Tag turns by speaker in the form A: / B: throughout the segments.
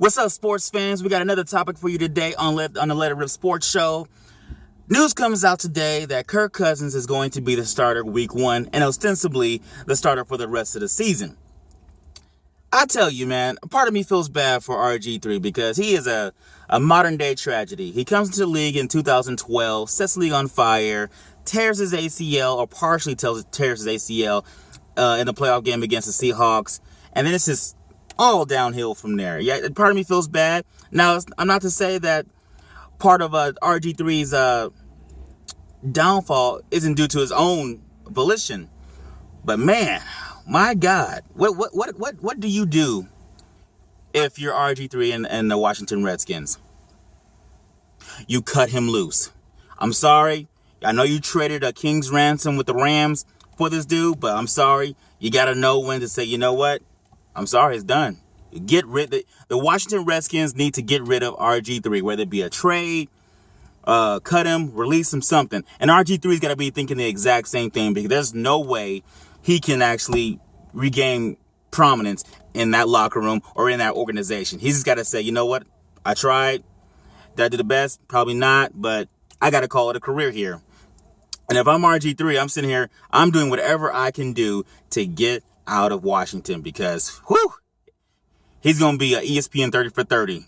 A: What's up, sports fans? We got another topic for you today on the Let It Rip Sports Show. News comes out today that Kirk Cousins is going to be the starter week 1 and ostensibly the starter for the rest of the season. I tell you, man, part of me feels bad for RG3 because he is a modern day tragedy. He comes into the league in 2012, sets the league on fire, tears his ACL or partially tears his ACL in the playoff game against the Seahawks, and then it's just all downhill from there. Yeah, part of me feels bad. Now, I'm not to say that part of RG3's downfall isn't due to his own volition, but man, my God, what do you do if you're RG3 and the Washington Redskins? You cut him loose. I'm sorry. I know you traded a king's ransom with the Rams for this dude, but I'm sorry. You got to know when to say, you know what? I'm sorry, it's done. The Washington Redskins need to get rid of RG3, whether it be a trade, cut him, release him, something. And RG3's got to be thinking the exact same thing because there's no way he can actually regain prominence in that locker room or in that organization. He's just got to say, you know what? I tried. Did I do the best? Probably not, but I got to call it a career here. And if I'm RG3, I'm sitting here, I'm doing whatever I can do to get out of Washington because, he's going to be an ESPN 30 for 30.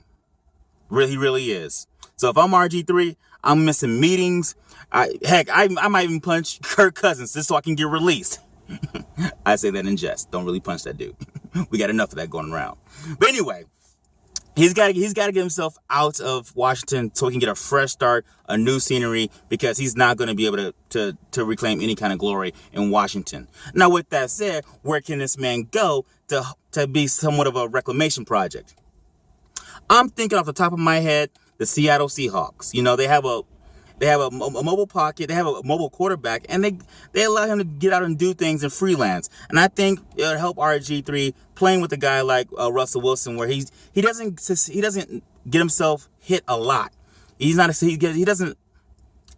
A: He really is. So if I'm RG3, I'm missing meetings. I might even punch Kirk Cousins just so I can get released. I say that in jest. Don't really punch that dude. We got enough of that going around. But anyway, he's got to get himself out of Washington so he can get a fresh start, a new scenery, because he's not going to be able to reclaim any kind of glory in Washington. Now, with that said, where can this man go to be somewhat of a reclamation project? I'm thinking off the top of my head, the Seattle Seahawks. You know, they have a mobile pocket, they have a mobile quarterback, and they allow him to get out and do things and freelance. And I think it'll help RG3 playing with a guy like Russell Wilson, where he doesn't get himself hit a lot. He doesn't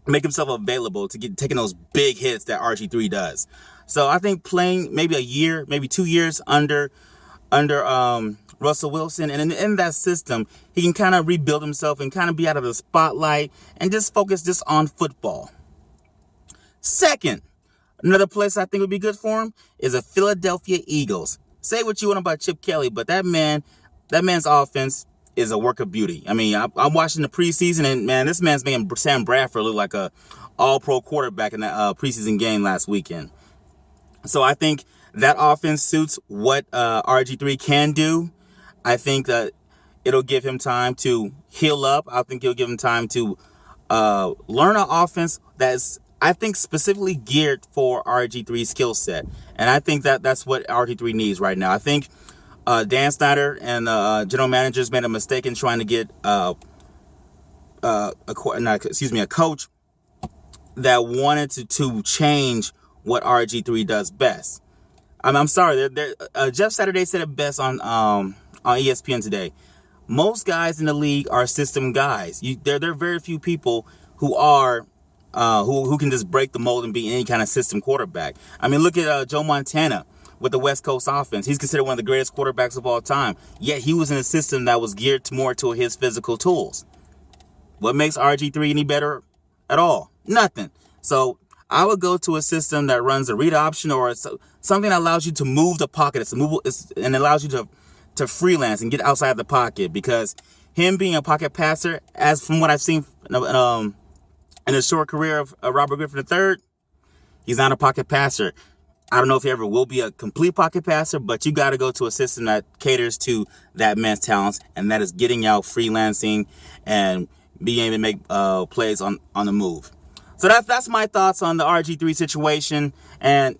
A: make himself available to taking those big hits that RG3 does. So I think playing maybe a year, maybe 2 years under Russell Wilson, and in that system, he can kind of rebuild himself and kind of be out of the spotlight and just focus just on football. Second, another place I think would be good for him is the Philadelphia Eagles. Say what you want about Chip Kelly, but that man's offense is a work of beauty. I mean, I'm watching the preseason, and man, this man's making Sam Bradford look like a all-pro quarterback in that preseason game last weekend. So I think that offense suits what RG3 can do. I think that it'll give him time to heal up. I think it'll give him time to learn an offense that's, I think, specifically geared for RG3's skill set. And I think that's what RG3 needs right now. I think Dan Snyder and general managers made a mistake in trying to get a coach that wanted to change what RG3 does best. I'm sorry. Jeff Saturday said it best on ESPN today. Most guys in the league are system guys. There are very few people who are who can just break the mold and be any kind of system quarterback. I mean, look at Joe Montana with the West Coast offense. He's considered one of the greatest quarterbacks of all time. Yet he was in a system that was geared more to his physical tools. What makes RG3 any better at all? Nothing. So I would go to a system that runs a read option or something that allows you to move the pocket. And allows you to freelance and get outside the pocket, because him being a pocket passer, as from what I've seen in the short career of Robert Griffin III, he's not a pocket passer. I don't know if he ever will be a complete pocket passer, but you got to go to a system that caters to that man's talents, and that is getting out, freelancing, and being able to make plays on the move. So that's my thoughts on the RG3 situation and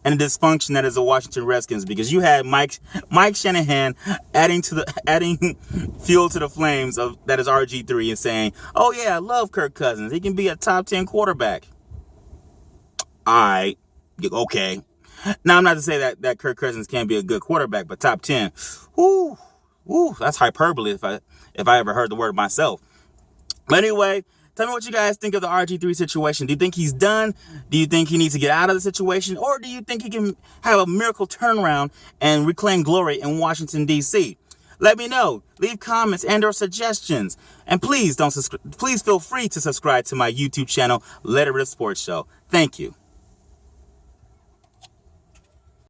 A: and the dysfunction that is the Washington Redskins, because you had Mike Shanahan adding fuel to the flames of that is RG3 and saying, "Oh yeah, I love Kirk Cousins. He can be a top 10 quarterback." All right, okay. Now I'm not to say that Kirk Cousins can't be a good quarterback, but top 10, that's hyperbole if I ever heard the word myself. But anyway, tell me what you guys think of the RG3 situation. Do you think he's done? Do you think he needs to get out of the situation? Or do you think he can have a miracle turnaround and reclaim glory in Washington, D.C.? Let me know. Leave comments and or suggestions. And please feel free to subscribe to my YouTube channel, Let It Rip Sports Show. Thank you.